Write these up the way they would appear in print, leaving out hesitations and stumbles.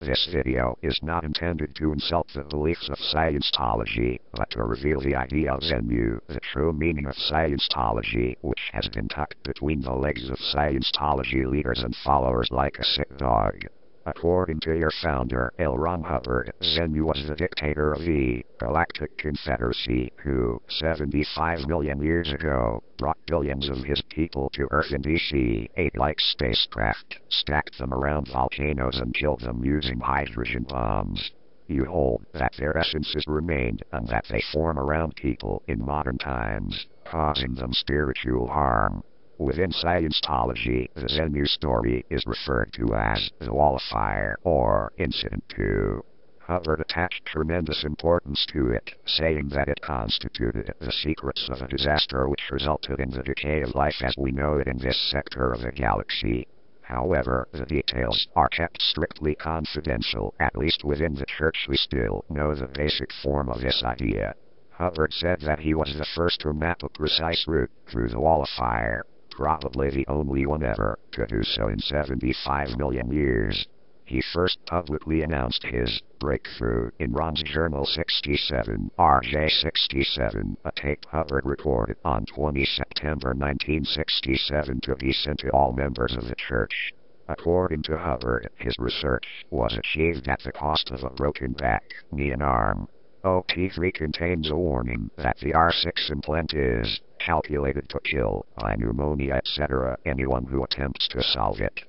This video is not intended to insult the beliefs of Scientology, but to reveal the idea of Xenu, the true meaning of Scientology, which has been tucked between the legs of Scientology leaders and followers like a sick dog. According to your founder, L. Ron Hubbard, Xenu was the dictator of the Galactic Confederacy who, 75 million years ago, brought billions of his people to Earth in DC-8-like spacecraft, stacked them around volcanoes and killed them using hydrogen bombs. You hold that their essences remained and that they form around people in modern times, causing them spiritual harm. Within Scientology, the Xenu story is referred to as the Wall of Fire, or Incident 2. Hubbard attached tremendous importance to it, saying that it constituted the secrets of a disaster which resulted in the decay of life as we know it in this sector of the galaxy. However, the details are kept strictly confidential, at least within the church we still know the basic form of this idea. Hubbard said that he was the first to map a precise route through the Wall of Fire. Probably the only one ever to do so in 75 million years. He first publicly announced his breakthrough in Ron's Journal 67, RJ67, a tape Hubbard recorded on 20 September 1967 to be sent to all members of the church. According to Hubbard, his research was achieved at the cost of a broken back, knee and arm. OT3 contains a warning that the R6 implant is calculated to kill, by pneumonia etc., anyone who attempts to solve it.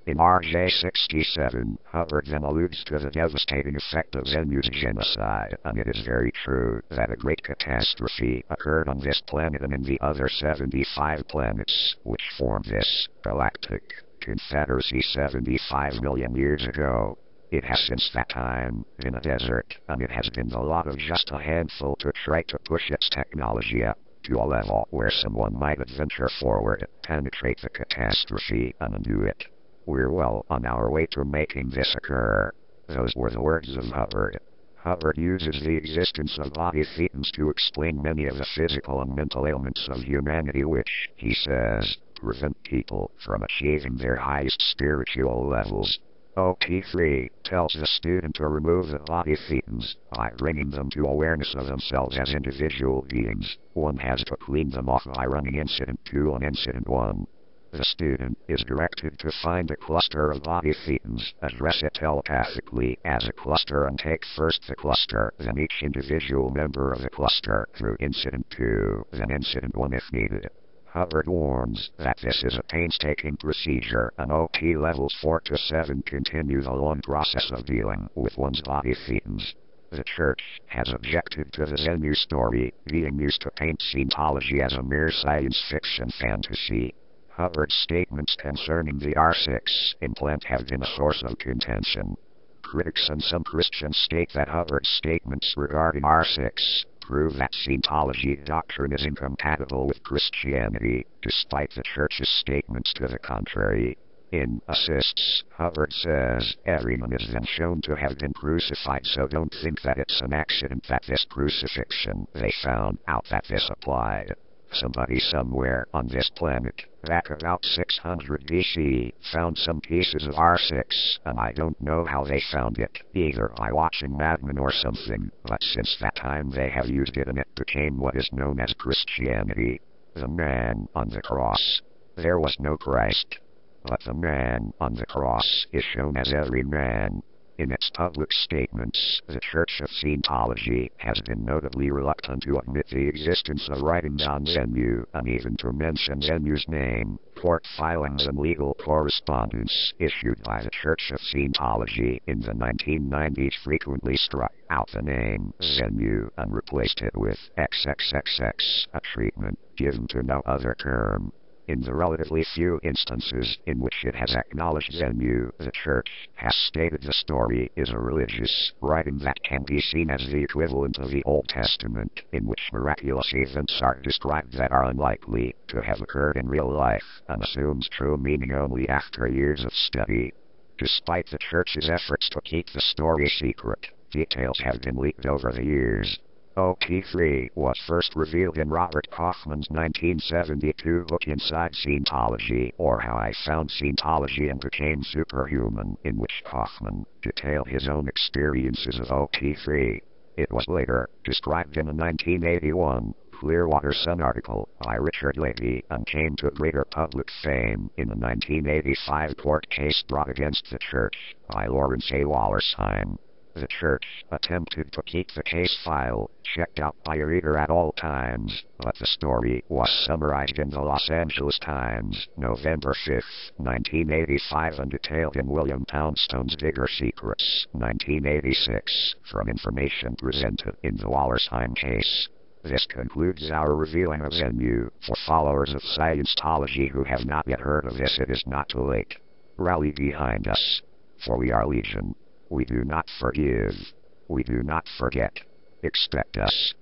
In RJ67, Hubbard then alludes to the devastating effect of Xenu's genocide, and it is very true that a great catastrophe occurred on this planet and in the other 75 planets, which formed this galactic confederacy 75 million years ago. It has since that time been a desert, and it has been the lot of just a handful to try to push its technology up to a level where someone might adventure forward, penetrate the catastrophe, and undo it. We're well on our way to making this occur. Those were the words of Hubbard. Hubbard uses the existence of body thetans to explain many of the physical and mental ailments of humanity which, he says, prevent people from achieving their highest spiritual levels. OT3 tells the student to remove the body thetans by bringing them to awareness of themselves as individual beings. One has to clean them off by running Incident 2 on Incident 1. The student is directed to find a cluster of body thetans, address it telepathically as a cluster and take first the cluster, then each individual member of the cluster through Incident 2, then Incident 1 if needed. Hubbard warns that this is a painstaking procedure, and OT levels 4 to 7 continue the long process of dealing with one's body thetans. The church has objected to the Xenu story being used to paint Scientology as a mere science fiction fantasy. Hubbard's statements concerning the R6 implant have been a source of contention. Critics and some Christians state that Hubbard's statements regarding R6 prove that Scientology doctrine is incompatible with Christianity, despite the church's statements to the contrary. In Assists, Hubbard says, everyone is then shown to have been crucified, so don't think that it's an accident that this crucifixion, they found out that this applied. Somebody somewhere on this planet, back about 600 BC, found some pieces of R6, and I don't know how they found it, either by watching Mad Men or something, but since that time they have used it and it became what is known as Christianity. The man on the cross. There was no Christ, but the man on the cross is shown as every man. In its public statements, the Church of Scientology has been notably reluctant to admit the existence of writings on Xenu, and even to mention Xenu's name. Court filings and legal correspondence issued by the Church of Scientology in the 1990s frequently struck out the name Xenu and replaced it with XXXX, a treatment given to no other term. In the relatively few instances in which it has acknowledged Xenu, the Church has stated the story is a religious writing that can be seen as the equivalent of the Old Testament, in which miraculous events are described that are unlikely to have occurred in real life, and assumes true meaning only after years of study. Despite the Church's efforts to keep the story secret, details have been leaked over the years. OT3 was first revealed in Robert Kaufman's 1972 book Inside Scientology, or How I Found Scientology and Became Superhuman, in which Kaufman detailed his own experiences of OT3. It was later described in a 1981 Clearwater Sun article by Richard Levy and came to greater public fame in the 1985 court case brought against the church by Lawrence A. Wallersheim. The church attempted to keep the case file checked out by a reader at all times, but the story was summarized in the Los Angeles Times, November 5, 1985, and detailed in William Poundstone's Bigger Secrets, 1986, from information presented in the Wallersheim case. This concludes our reviewing of Xenu. For followers of Scientology who have not yet heard of this, it is not too late. Rally behind us, for we are legion. We do not forgive. We do not forget. Expect us.